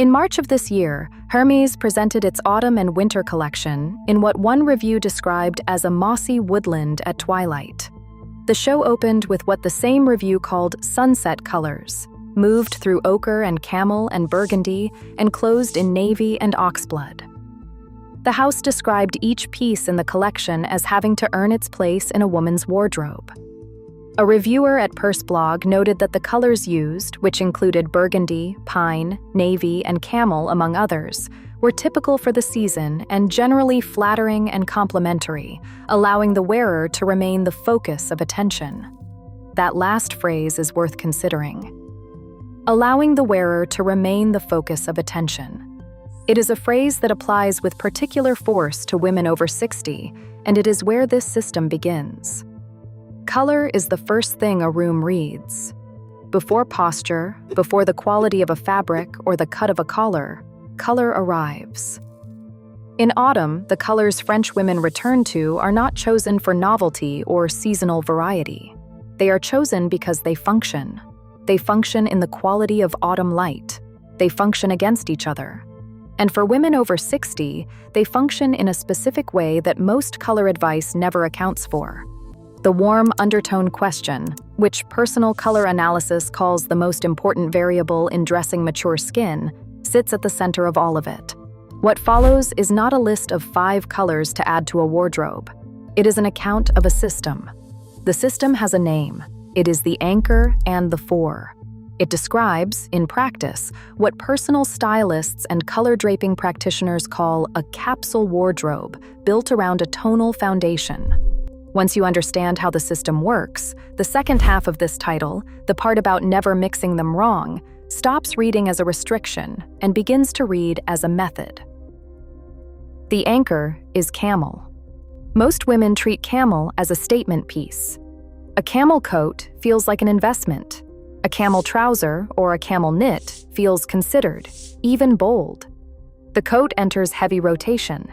In March of this year, Hermès presented its autumn and winter collection in what one review described as a mossy woodland at twilight. The show opened with what the same review called sunset colors, moved through ochre and camel and burgundy, and closed in navy and oxblood. The house described each piece in the collection as having to earn its place in a woman's wardrobe. A reviewer at Purse Blog noted that the colors used, which included burgundy, pine, navy, and camel, among others, were typical for the season and generally flattering and complimentary, allowing the wearer to remain the focus of attention. That last phrase is worth considering. Allowing the wearer to remain the focus of attention. It is a phrase that applies with particular force to women over 60, and it is where this system begins. Color is the first thing a room reads. Before posture, before the quality of a fabric or the cut of a collar, color arrives. In autumn, the colors French women return to are not chosen for novelty or seasonal variety. They are chosen because they function. They function in the quality of autumn light. They function against each other. And for women over 60, they function in a specific way that most color advice never accounts for. The warm undertone question, which personal color analysis calls the most important variable in dressing mature skin, sits at the center of all of it. What follows is not a list of 5 colors to add to a wardrobe. It is an account of a system. The system has a name. It is the anchor and the four. It describes, in practice, what personal stylists and color draping practitioners call a capsule wardrobe built around a tonal foundation. Once you understand how the system works, the second half of this title, the part about never mixing them wrong, stops reading as a restriction and begins to read as a method. The anchor is camel. Most women treat camel as a statement piece. A camel coat feels like an investment. A camel trouser or a camel knit feels considered, even bold. The coat enters heavy rotation.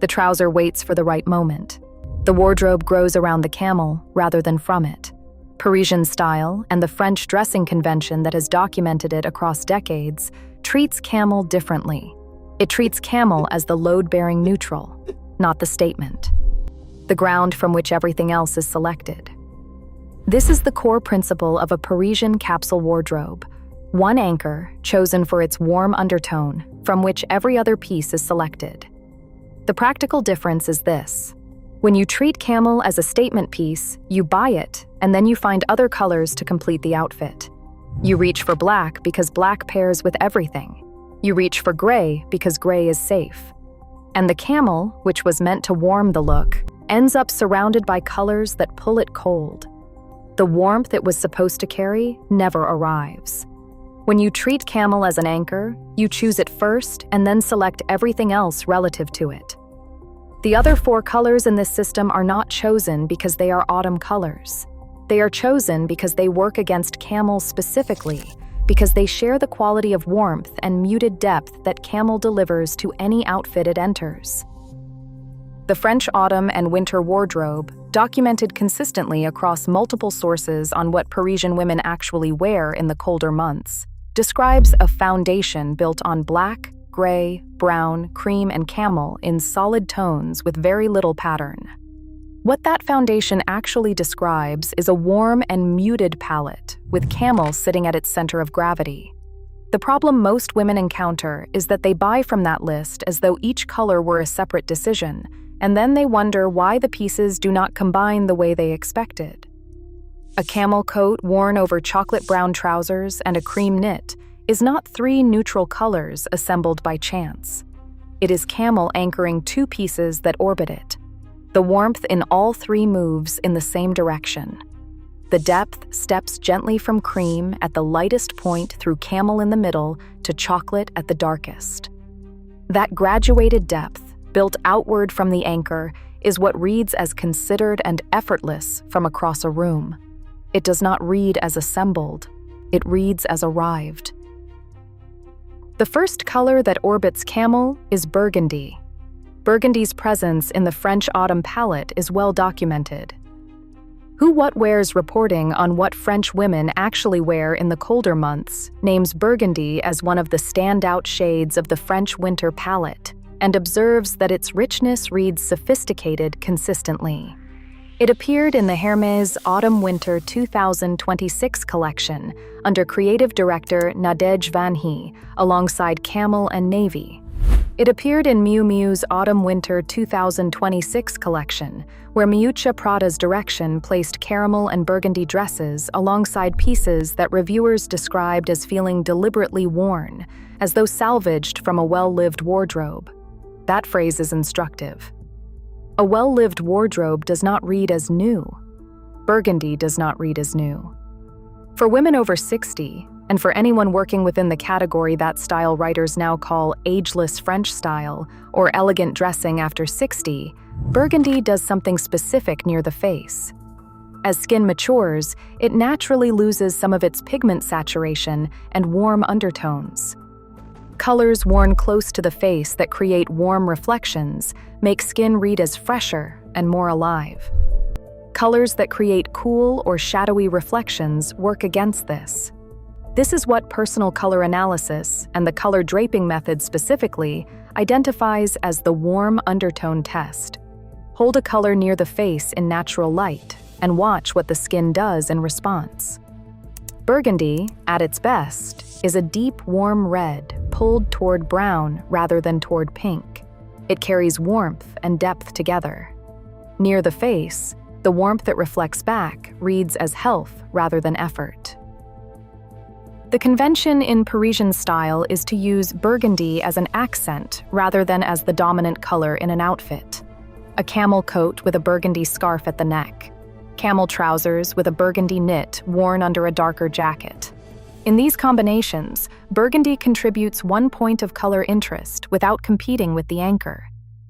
The trouser waits for the right moment. The wardrobe grows around the camel rather than from it. Parisian style and the French dressing convention that has documented it across decades treats camel differently. It treats camel as the load-bearing neutral, not the statement, the ground from which everything else is selected. This is the core principle of a Parisian capsule wardrobe. One anchor, chosen for its warm undertone, from which every other piece is selected. The practical difference is this. When you treat camel as a statement piece, you buy it, and then you find other colors to complete the outfit. You reach for black because black pairs with everything. You reach for gray because gray is safe. And the camel, which was meant to warm the look, ends up surrounded by colors that pull it cold. The warmth it was supposed to carry never arrives. When you treat camel as an anchor, you choose it first and then select everything else relative to it. The other 4 colors in this system are not chosen because they are autumn colors. They are chosen because they work against camel specifically, because they share the quality of warmth and muted depth that camel delivers to any outfit it enters. The French autumn and winter wardrobe, documented consistently across multiple sources on what Parisian women actually wear in the colder months, describes a foundation built on black, gray, brown, cream, and camel in solid tones with very little pattern. What that foundation actually describes is a warm and muted palette, with camel sitting at its center of gravity. The problem most women encounter is that they buy from that list as though each color were a separate decision, and then they wonder why the pieces do not combine the way they expected. A camel coat worn over chocolate brown trousers and a cream knit is not 3 neutral colors assembled by chance. It is camel anchoring 2 pieces that orbit it. The warmth in all 3 moves in the same direction. The depth steps gently from cream at the lightest point through camel in the middle to chocolate at the darkest. That graduated depth, built outward from the anchor, is what reads as considered and effortless from across a room. It does not read as assembled. It reads as arrived. The first color that orbits camel is burgundy. Burgundy's presence in the French autumn palette is well documented. Who What Wears reporting on what French women actually wear in the colder months names burgundy as one of the standout shades of the French winter palette and observes that its richness reads sophisticated consistently. It appeared in the Hermès Autumn-Winter 2026 collection under creative director Nadège Vanhy alongside Camel and Navy. It appeared in Miu Miu's Autumn-Winter 2026 collection, where Miuccia Prada's direction placed caramel and burgundy dresses alongside pieces that reviewers described as feeling deliberately worn, as though salvaged from a well-lived wardrobe. That phrase is instructive. A well-lived wardrobe does not read as new. Burgundy does not read as new. For women over 60, and for anyone working within the category that style writers now call ageless French style or elegant dressing after 60, burgundy does something specific near the face. As skin matures, it naturally loses some of its pigment saturation and warm undertones. Colors worn close to the face that create warm reflections make skin read as fresher and more alive. Colors that create cool or shadowy reflections work against this. This is what personal color analysis, and the color draping method specifically, identifies as the warm undertone test. Hold a color near the face in natural light and watch what the skin does in response. Burgundy, at its best, is a deep, warm red pulled toward brown rather than toward pink. It carries warmth and depth together. Near the face, the warmth that reflects back reads as health rather than effort. The convention in Parisian style is to use burgundy as an accent rather than as the dominant color in an outfit. A camel coat with a burgundy scarf at the neck. Camel trousers with a burgundy knit worn under a darker jacket. In these combinations, burgundy contributes 1 point of color interest without competing with the anchor.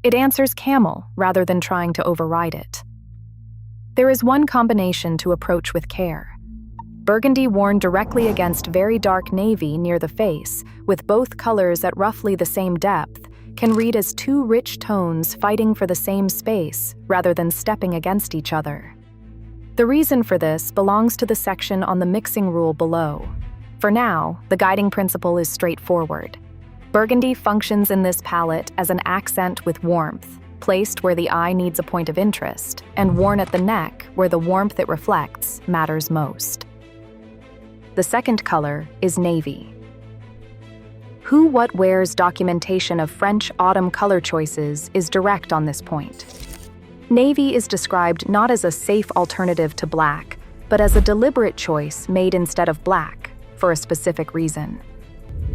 It answers camel rather than trying to override it. There is one combination to approach with care. Burgundy worn directly against very dark navy near the face, with both colors at roughly the same depth, can read as two rich tones fighting for the same space rather than stepping against each other. The reason for this belongs to the section on the mixing rule below. For now, the guiding principle is straightforward. Burgundy functions in this palette as an accent with warmth, placed where the eye needs a point of interest, and worn at the neck where the warmth it reflects matters most. The second color is navy. Who What Wears documentation of French autumn color choices is direct on this point. Navy is described not as a safe alternative to black, but as a deliberate choice made instead of black, for a specific reason.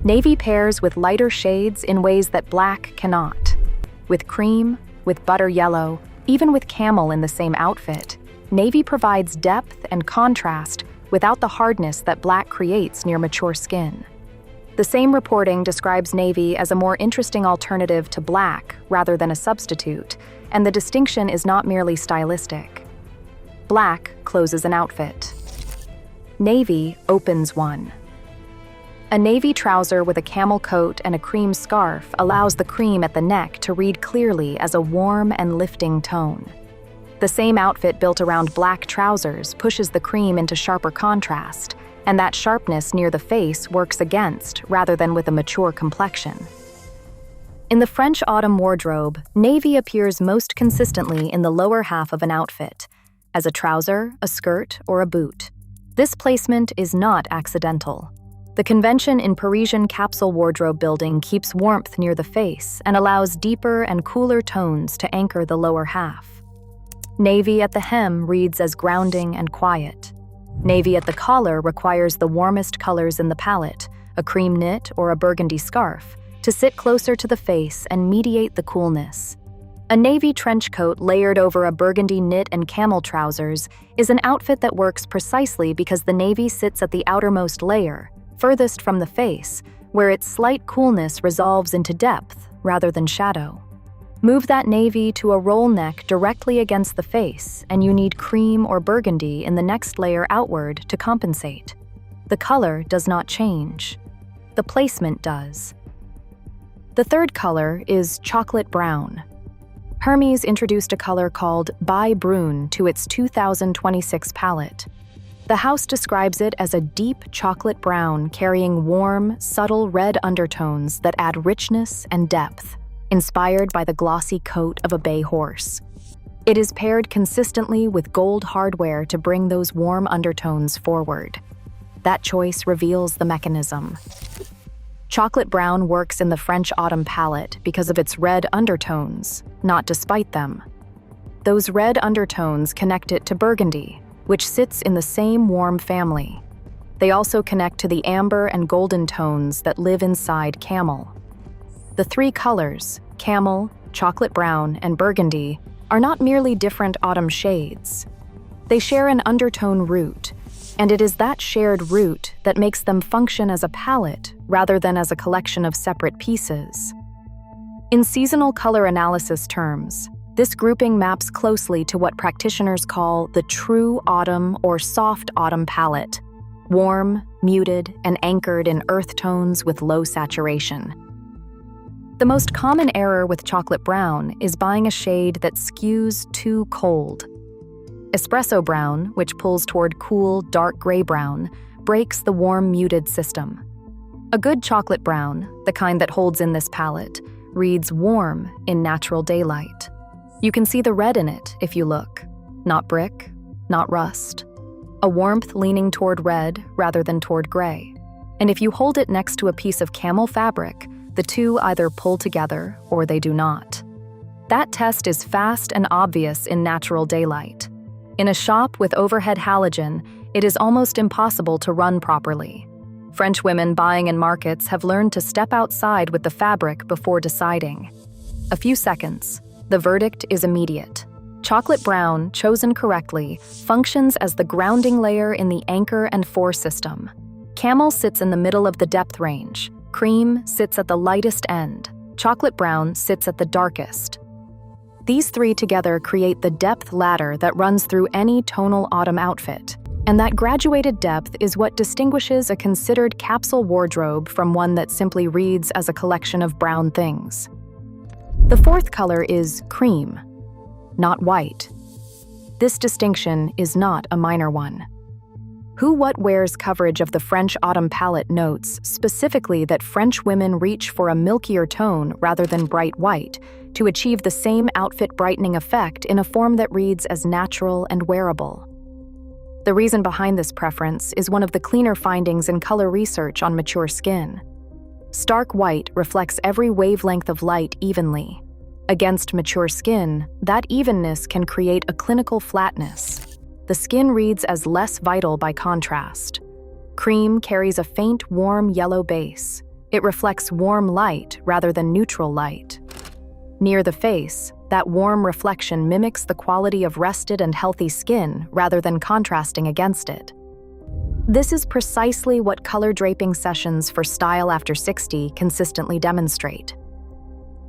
Navy pairs with lighter shades in ways that black cannot. With cream, with butter yellow, even with camel in the same outfit, navy provides depth and contrast without the hardness that black creates near mature skin. The same reporting describes navy as a more interesting alternative to black rather than a substitute, and the distinction is not merely stylistic. Black closes an outfit. Navy opens one. A navy trouser with a camel coat and a cream scarf allows the cream at the neck to read clearly as a warm and lifting tone. The same outfit built around black trousers pushes the cream into sharper contrast, and that sharpness near the face works against rather than with a mature complexion. In the French autumn wardrobe, navy appears most consistently in the lower half of an outfit, as a trouser, a skirt, or a boot. This placement is not accidental. The convention in Parisian capsule wardrobe building keeps warmth near the face and allows deeper and cooler tones to anchor the lower half. Navy at the hem reads as grounding and quiet. Navy at the collar requires the warmest colors in the palette, a cream knit or a burgundy scarf, to sit closer to the face and mediate the coolness. A navy trench coat layered over a burgundy knit and camel trousers is an outfit that works precisely because the navy sits at the outermost layer, furthest from the face, where its slight coolness resolves into depth rather than shadow. Move that navy to a roll neck directly against the face, and you need cream or burgundy in the next layer outward to compensate. The color does not change. The placement does. The third color is chocolate brown. Hermès introduced a color called By Brune to its 2026 palette. The house describes it as a deep chocolate brown carrying warm, subtle red undertones that add richness and depth, inspired by the glossy coat of a bay horse. It is paired consistently with gold hardware to bring those warm undertones forward. That choice reveals the mechanism. Chocolate brown works in the French autumn palette because of its red undertones, not despite them. Those red undertones connect it to burgundy, which sits in the same warm family. They also connect to the amber and golden tones that live inside Camel. The three colors, Camel, chocolate brown, and burgundy, are not merely different autumn shades. They share an undertone root, and it is that shared root that makes them function as a palette rather than as a collection of separate pieces. In seasonal color analysis terms, this grouping maps closely to what practitioners call the true autumn or soft autumn palette, warm, muted, and anchored in earth tones with low saturation. The most common error with chocolate brown is buying a shade that skews too cold. Espresso brown, which pulls toward cool, dark gray brown, breaks the warm, muted system. A good chocolate brown, the kind that holds in this palette, reads warm in natural daylight. You can see the red in it if you look. Not brick, not rust. A warmth leaning toward red rather than toward gray. And if you hold it next to a piece of camel fabric, the two either pull together or they do not. That test is fast and obvious in natural daylight. In a shop with overhead halogen, it is almost impossible to run properly. French women buying in markets have learned to step outside with the fabric before deciding. A few seconds. The verdict is immediate. Chocolate brown, chosen correctly, functions as the grounding layer in the anchor and fore system. Camel sits in the middle of the depth range. Cream sits at the lightest end. Chocolate brown sits at the darkest. These three together create the depth ladder that runs through any tonal autumn outfit. And that graduated depth is what distinguishes a considered capsule wardrobe from one that simply reads as a collection of brown things. The fourth color is cream, not white. This distinction is not a minor one. Who What Wears coverage of the French autumn palette notes specifically that French women reach for a milkier tone rather than bright white to achieve the same outfit brightening effect in a form that reads as natural and wearable. The reason behind this preference is one of the cleaner findings in color research on mature skin. Stark white reflects every wavelength of light evenly. Against mature skin, that evenness can create a clinical flatness. The skin reads as less vital by contrast. Cream carries a faint, warm yellow base. It reflects warm light rather than neutral light. Near the face, that warm reflection mimics the quality of rested and healthy skin rather than contrasting against it. This is precisely what color draping sessions for Style After 60 consistently demonstrate.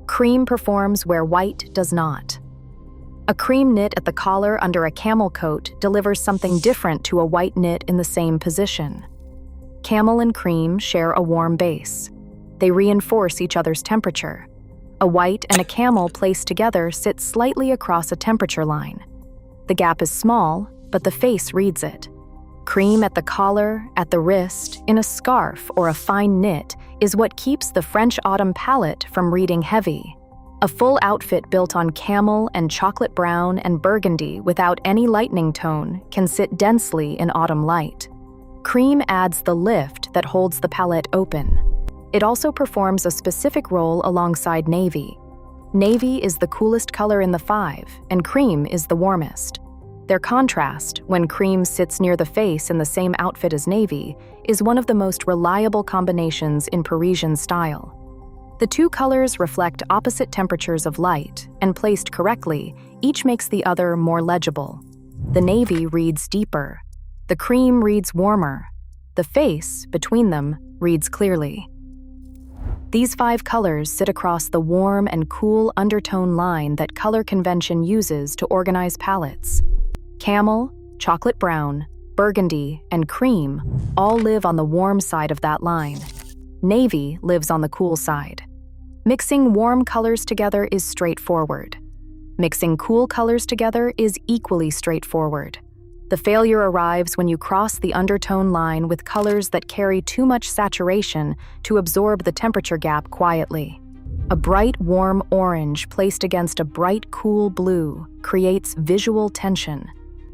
Cream performs where white does not. A cream knit at the collar under a camel coat delivers something different to a white knit in the same position. Camel and cream share a warm base. They reinforce each other's temperature. A white and a camel placed together sit slightly across a temperature line. The gap is small, but the face reads it. Cream at the collar, at the wrist, in a scarf or a fine knit is what keeps the French autumn palette from reading heavy. A full outfit built on camel and chocolate brown and burgundy without any lightening tone can sit densely in autumn light. Cream adds the lift that holds the palette open. It also performs a specific role alongside navy. Navy is the coolest color in the five, and cream is the warmest. Their contrast, when cream sits near the face in the same outfit as navy, is one of the most reliable combinations in Parisian style. The two colors reflect opposite temperatures of light, and placed correctly, each makes the other more legible. The navy reads deeper. The cream reads warmer. The face, between them, reads clearly. These five colors sit across the warm and cool undertone line that color convention uses to organize palettes. Camel, chocolate brown, burgundy, and cream all live on the warm side of that line. Navy lives on the cool side. Mixing warm colors together is straightforward. Mixing cool colors together is equally straightforward. The failure arrives when you cross the undertone line with colors that carry too much saturation to absorb the temperature gap quietly. A bright, warm orange placed against a bright, cool blue creates visual tension.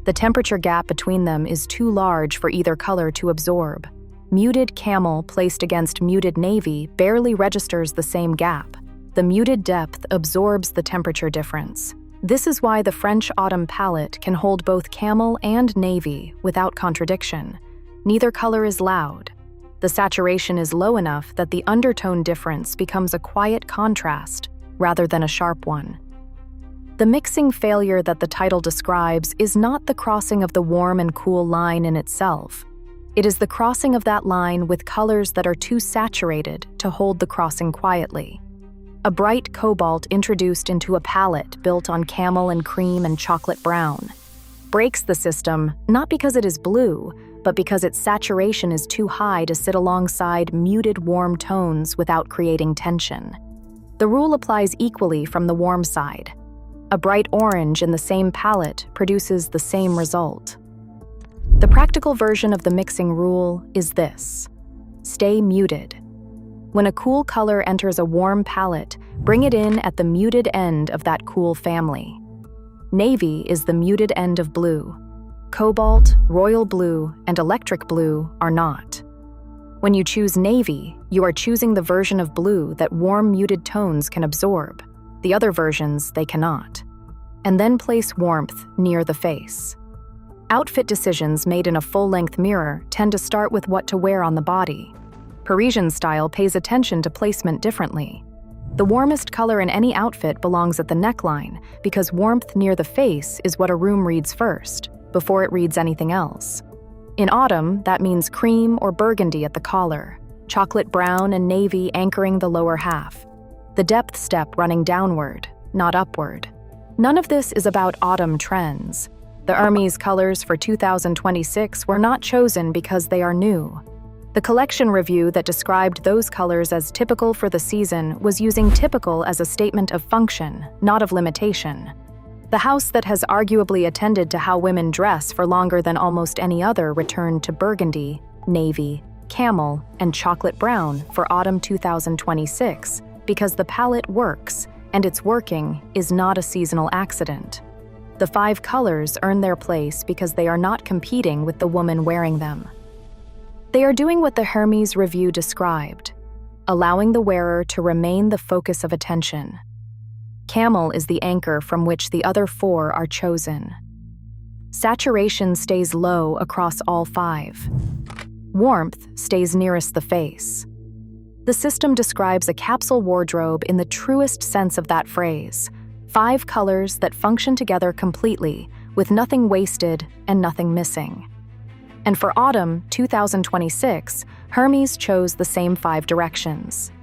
The temperature gap between them is too large for either color to absorb. Muted camel placed against muted navy barely registers the same gap. The muted depth absorbs the temperature difference. This is why the French autumn palette can hold both camel and navy without contradiction. Neither color is loud. The saturation is low enough that the undertone difference becomes a quiet contrast rather than a sharp one. The mixing failure that the title describes is not the crossing of the warm and cool line in itself. It is the crossing of that line with colors that are too saturated to hold the crossing quietly. A bright cobalt introduced into a palette built on camel and cream and chocolate brown breaks the system not because it is blue, but because its saturation is too high to sit alongside muted warm tones without creating tension. The rule applies equally from the warm side. A bright orange in the same palette produces the same result. The practical version of the mixing rule is this: stay muted. When a cool color enters a warm palette, bring it in at the muted end of that cool family. Navy is the muted end of blue. Cobalt, royal blue, and electric blue are not. When you choose navy, you are choosing the version of blue that warm muted tones can absorb. The other versions they cannot. And then place warmth near the face. Outfit decisions made in a full-length mirror tend to start with what to wear on the body. Parisian style pays attention to placement differently. The warmest color in any outfit belongs at the neckline because warmth near the face is what a room reads first, before it reads anything else. In autumn, that means cream or burgundy at the collar, chocolate brown and navy anchoring the lower half. The depth step running downward, not upward. None of this is about autumn trends. The Hermès colors for 2026 were not chosen because they are new. The collection review that described those colors as typical for the season was using typical as a statement of function, not of limitation. The house that has arguably attended to how women dress for longer than almost any other returned to burgundy, navy, camel, and chocolate brown for autumn 2026 because the palette works, and its working is not a seasonal accident. The 5 colors earn their place because they are not competing with the woman wearing them. They are doing what the Hermès review described, allowing the wearer to remain the focus of attention. Camel is the anchor from which the other 4 are chosen. Saturation stays low across all 5. Warmth stays nearest the face. The system describes a capsule wardrobe in the truest sense of that phrase. 5 colors that function together completely, with nothing wasted and nothing missing. And for autumn 2026, Hermès chose the same 5 directions.